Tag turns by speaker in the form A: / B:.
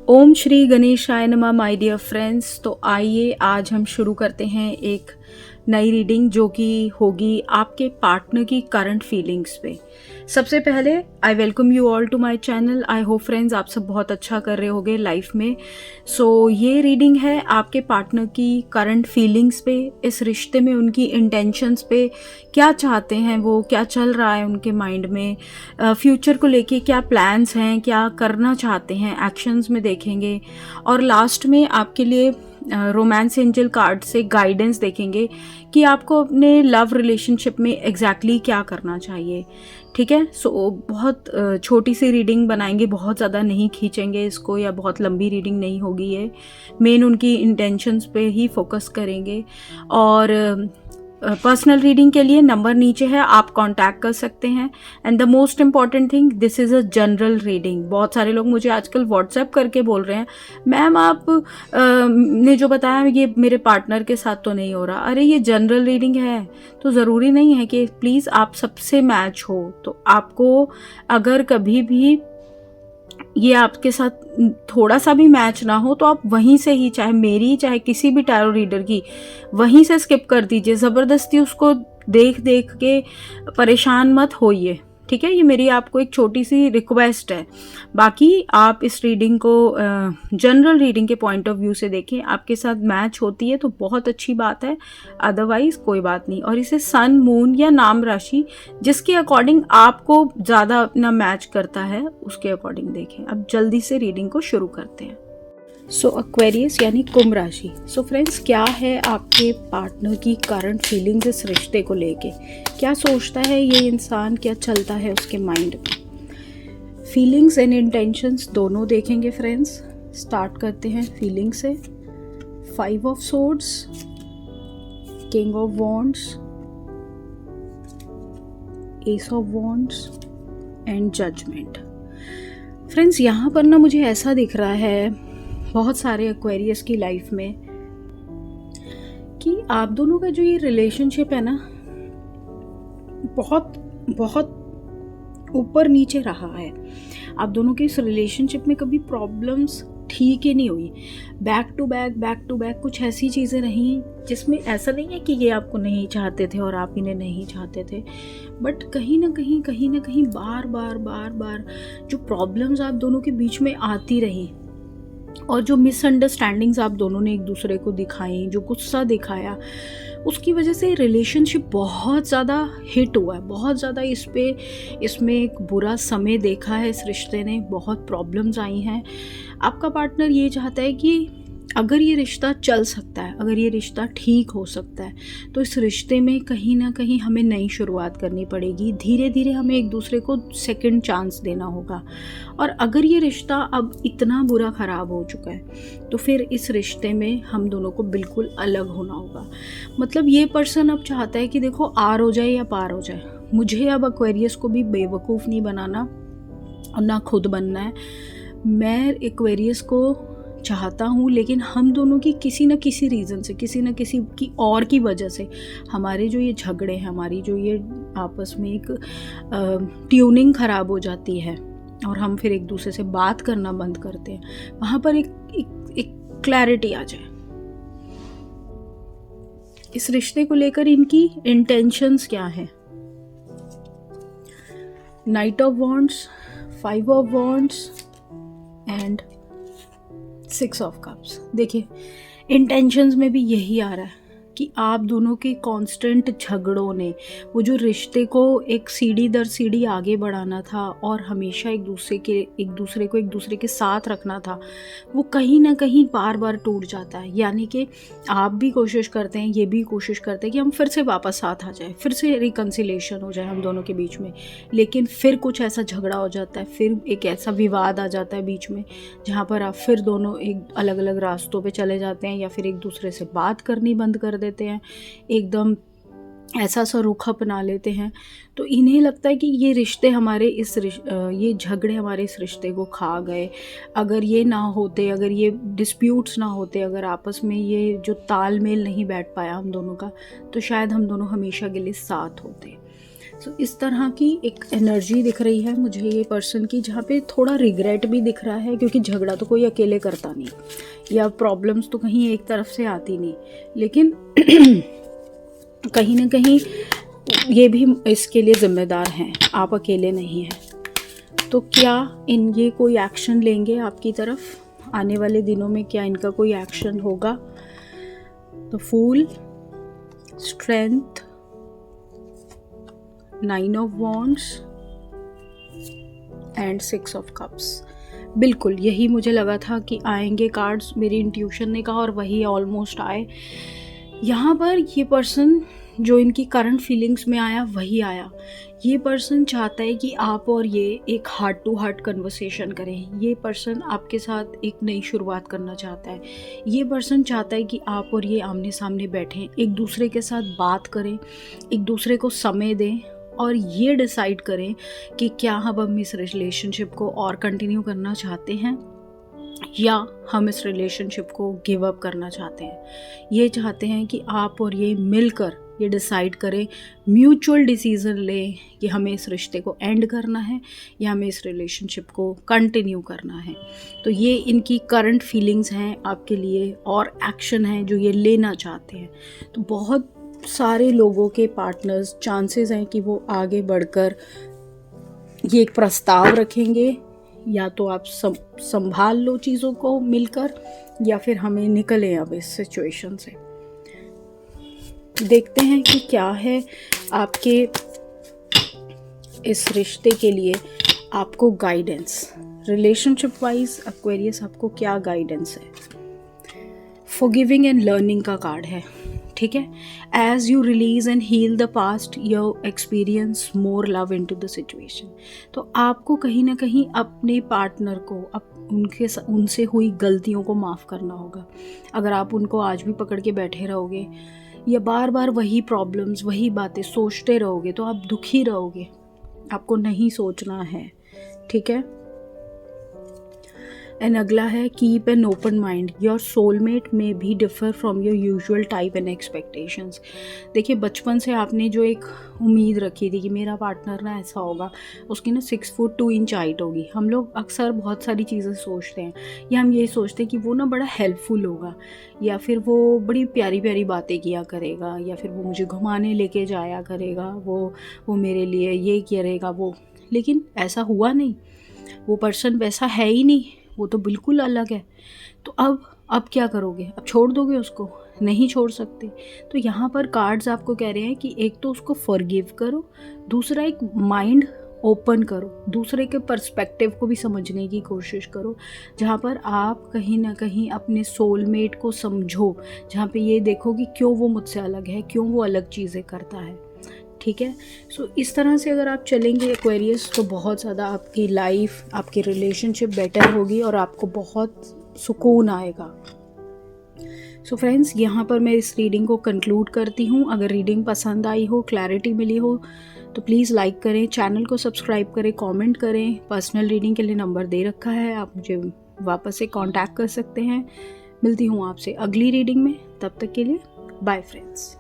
A: ओम श्री गणेशाय नमः my dear friends. तो आइए आज हम शुरू करते हैं एक नई रीडिंग जो कि होगी आपके पार्टनर की करंट फीलिंग्स पे। सबसे पहले I welcome you all to my channel. I hope friends आप सब बहुत अच्छा कर रहे होगे लाइफ में। ये रीडिंग है आपके पार्टनर की करंट फीलिंग्स पे, इस रिश्ते में उनकी इंटेंशंस पे, क्या चाहते हैं वो, क्या चल रहा है उनके माइंड में, फ्यूचर को लेके क्या प्लान्स हैं, क्या करना चाहते हैं, एक्शंस में देखेंगे। और लास्ट में आपके लिए रोमांस एंजल कार्ड से गाइडेंस देखेंगे कि आपको अपने लव रिलेशनशिप में एग्जैक्टली क्या करना चाहिए। ठीक है, बहुत छोटी सी रीडिंग बनाएंगे, बहुत ज़्यादा नहीं खींचेंगे इसको, या बहुत लंबी रीडिंग नहीं होगी। ये मेन उनकी इंटेंशंस पे ही फोकस करेंगे। और पर्सनल रीडिंग के लिए नंबर नीचे है, आप कांटेक्ट कर सकते हैं। And the most important thing, this is a general reading. बहुत सारे लोग मुझे आजकल व्हाट्सएप करके बोल रहे हैं, मैम आप ने जो बताया ये मेरे पार्टनर के साथ तो नहीं हो रहा। अरे ये जनरल रीडिंग है, तो ज़रूरी नहीं है कि प्लीज़ आप सबसे मैच हो। तो आपको अगर कभी भी ये आपके साथ थोड़ा सा भी मैच ना हो तो आप वहीं से ही, चाहे मेरी चाहे किसी भी टैरो रीडर की, वहीं से स्किप कर दीजिए। ज़बरदस्ती उसको देख देख के परेशान मत होइए। ठीक है, ये मेरी आपको एक छोटी सी रिक्वेस्ट है। बाकी आप इस रीडिंग को जनरल रीडिंग के पॉइंट ऑफ व्यू से देखें, आपके साथ मैच होती है तो बहुत अच्छी बात है, अदरवाइज कोई बात नहीं। और इसे सन, मून या नाम राशि जिसके अकॉर्डिंग आपको ज़्यादा अपना मैच करता है उसके अकॉर्डिंग देखें। अब जल्दी से रीडिंग को शुरू करते हैं। एक्वेरियस यानी कुंभ राशि। फ्रेंड्स, क्या है आपके पार्टनर की करंट फीलिंग्स इस रिश्ते को लेके? क्या सोचता है ये इंसान, क्या चलता है उसके माइंड में? फीलिंग्स एंड इंटेंशंस दोनों देखेंगे फ्रेंड्स। स्टार्ट करते हैं फीलिंग से। 5 of swords, king of wands, ace of wands and judgment. Friends, यहाँ पर ना मुझे ऐसा दिख रहा है बहुत सारे एक्वेरियस की लाइफ में कि आप दोनों का जो ये रिलेशनशिप है ना, बहुत बहुत ऊपर नीचे रहा है। आप दोनों के इस रिलेशनशिप में कभी प्रॉब्लम्स ठीक ही नहीं हुई। बैक टू बैक कुछ ऐसी चीज़ें रहीं जिसमें ऐसा नहीं है कि ये आपको नहीं चाहते थे और आप इन्हें नहीं चाहते थे, बट कहीं ना कहीं बार बार जो प्रॉब्लम्स आप दोनों के बीच में आती रही और जो मिसअंडरस्टैंडिंग्स आप दोनों ने एक दूसरे को दिखाई, जो गुस्सा दिखाया, उसकी वजह से रिलेशनशिप बहुत ज़्यादा हिट हुआ है। बहुत ज़्यादा इसमें एक बुरा समय देखा है इस रिश्ते ने, बहुत प्रॉब्लम्स आई हैं। आपका पार्टनर ये चाहता है कि अगर ये रिश्ता चल सकता है, अगर ये रिश्ता ठीक हो सकता है, तो इस रिश्ते में कहीं ना कहीं हमें नई शुरुआत करनी पड़ेगी। धीरे धीरे हमें एक दूसरे को सेकंड चांस देना होगा। और अगर ये रिश्ता अब इतना बुरा ख़राब हो चुका है तो फिर इस रिश्ते में हम दोनों को बिल्कुल अलग होना होगा। मतलब ये पर्सन अब चाहता है कि देखो, आर हो जाए या पार हो जाए, मुझे अब एक्वेरियस को भी बेवकूफ़ नहीं बनाना और ना खुद बनना है। मैं एक्वेरियस को चाहता हूँ, लेकिन हम दोनों की किसी न किसी रीज़न से, किसी न किसी की और की वजह से हमारे जो ये झगड़े हैं, हमारी जो ये आपस में एक ट्यूनिंग ख़राब हो जाती है और हम फिर एक दूसरे से बात करना बंद करते हैं। वहाँ पर एक क्लैरिटी आ जाए। इस रिश्ते को लेकर इनकी इंटेंशंस क्या है? Night of wands, 5 of wands and 6 of cups. देखिए, इंटेंशंस में भी यही आ रहा है कि आप दोनों के कांस्टेंट झगड़ों ने वो जो रिश्ते को एक सीढ़ी दर सीढ़ी आगे बढ़ाना था और हमेशा एक दूसरे को एक दूसरे के साथ रखना था, वो कहीं ना कहीं बार बार टूट जाता है। यानी कि आप भी कोशिश करते हैं, ये भी कोशिश करते हैं कि हम फिर से वापस साथ आ जाए, फिर से रिकन्सिलेशन हो जाए हम दोनों के बीच में, लेकिन फिर कुछ ऐसा झगड़ा हो जाता है, फिर एक ऐसा विवाद आ जाता है बीच में जहाँ पर आप फिर दोनों एक अलग अलग रास्तों पे चले जाते हैं या फिर एक दूसरे से बात करनी बंद कर देते हैं, एकदम ऐसा सा रुख अपना लेते हैं। तो इन्हें लगता है कि ये रिश्ते हमारे ये झगड़े हमारे इस रिश्ते को खा गए। अगर ये ना होते, अगर ये डिस्प्यूट्स ना होते, अगर आपस में ये जो तालमेल नहीं बैठ पाया हम दोनों का, तो शायद हम दोनों हमेशा के लिए साथ होते। सो इस तरह की एक एनर्जी दिख रही है मुझे ये पर्सन की, जहाँ पे थोड़ा रिग्रेट भी दिख रहा है, क्योंकि झगड़ा तो कोई अकेले करता नहीं, या प्रॉब्लम्स तो कहीं एक तरफ से आती नहीं, लेकिन कहीं ना कहीं ये भी इसके लिए ज़िम्मेदार हैं, आप अकेले नहीं हैं। तो क्या ये कोई एक्शन लेंगे आपकी तरफ आने वाले दिनों में? क्या इनका कोई एक्शन होगा? तो fool, strength, 9 of wands and 6 of cups. बिल्कुल यही मुझे लगा था कि आएंगे कार्ड्स, मेरी इंट्यूशन ने कहा, और वही ऑलमोस्ट आए। यहाँ पर ये पर्सन जो इनकी करंट फीलिंग्स में आया वही आया। ये पर्सन चाहता है कि आप और ये एक हार्ट टू हार्ट कन्वर्सेशन करें। ये पर्सन आपके साथ एक नई शुरुआत करना चाहता है। ये पर्सन चाहता है कि आप और ये आमने सामने बैठें, एक दूसरे के साथ बात करें, एक दूसरे को समय दें, और ये डिसाइड करें कि क्या हम इस रिलेशनशिप को और कंटिन्यू करना चाहते हैं या हम इस रिलेशनशिप को गिव अप करना चाहते हैं। ये चाहते हैं कि आप और ये मिलकर ये डिसाइड करें, म्यूचुअल डिसीज़न लें कि हमें इस रिश्ते को एंड करना है या हमें इस रिलेशनशिप को कंटिन्यू करना है। तो ये इनकी करंट फीलिंग्स हैं आपके लिए, और एक्शन है जो ये लेना चाहते हैं। तो बहुत सारे लोगों के पार्टनर्स चांसेस हैं कि वो आगे बढ़कर ये एक प्रस्ताव रखेंगे, या तो आप संभाल लो चीज़ों को मिलकर, या फिर हमें निकलें अब इस सिचुएशन से। देखते हैं कि क्या है आपके इस रिश्ते के लिए आपको गाइडेंस, रिलेशनशिप वाइज एक्वेरियस आपको क्या गाइडेंस है। फॉरगिविंग एंड लर्निंग का कार्ड है, ठीक है। As you release and heal the past you experience more love into the situation. तो आपको कहीं ना कहीं अपने पार्टनर को उनसे हुई गलतियों को माफ़ करना होगा। अगर आप उनको आज भी पकड़ के बैठे रहोगे या बार बार वही प्रॉब्लम्स, वही बातें सोचते रहोगे, तो आप दुखी रहोगे। आपको नहीं सोचना है, ठीक है। एंड अगला है keep an open mind, your soulmate में भी differ from your usual type and expectations. देखिए बचपन से आपने जो एक उम्मीद रखी थी कि मेरा पार्टनर ना ऐसा होगा, उसकी ना 6 फुट 2 इंच हाइट होगी। हम लोग अक्सर बहुत सारी चीज़ें सोचते हैं, या हम यही सोचते हैं कि वो ना बड़ा हेल्पफुल होगा, या फिर वो बड़ी प्यारी प्यारी बातें किया करेगा, या फिर वो मुझे घुमाने लेके जाया करेगा, वो मेरे लिए ये करेगा वो। लेकिन ऐसा हुआ नहीं, वो पर्सन वैसा है ही नहीं, वो तो बिल्कुल अलग है। तो अब क्या करोगे? अब छोड़ दोगे उसको? नहीं छोड़ सकते। तो यहाँ पर कार्ड्स आपको कह रहे हैं कि एक तो उसको फॉरगिव करो, दूसरा एक माइंड ओपन करो, दूसरे के पर्सपेक्टिव को भी समझने की कोशिश करो, जहाँ पर आप कहीं ना कहीं अपने सोलमेट को समझो, जहाँ पे ये देखो कि क्यों वो मुझसे अलग है, क्यों वो अलग चीज़ें करता है, ठीक है। सो इस तरह से अगर आप चलेंगे एक्वेरियस, तो बहुत ज़्यादा आपकी लाइफ, आपकी रिलेशनशिप बेटर होगी और आपको बहुत सुकून आएगा। सो फ्रेंड्स, यहाँ पर मैं इस रीडिंग को कंक्लूड करती हूँ। अगर रीडिंग पसंद आई हो, क्लैरिटी मिली हो, तो प्लीज़ लाइक करें, चैनल को सब्सक्राइब करें, कमेंट करें। पर्सनल रीडिंग के लिए नंबर दे रखा है, आप मुझे वापस से कांटेक्ट कर सकते हैं। मिलती हूँ आपसे अगली रीडिंग में, तब तक के लिए बाय फ्रेंड्स।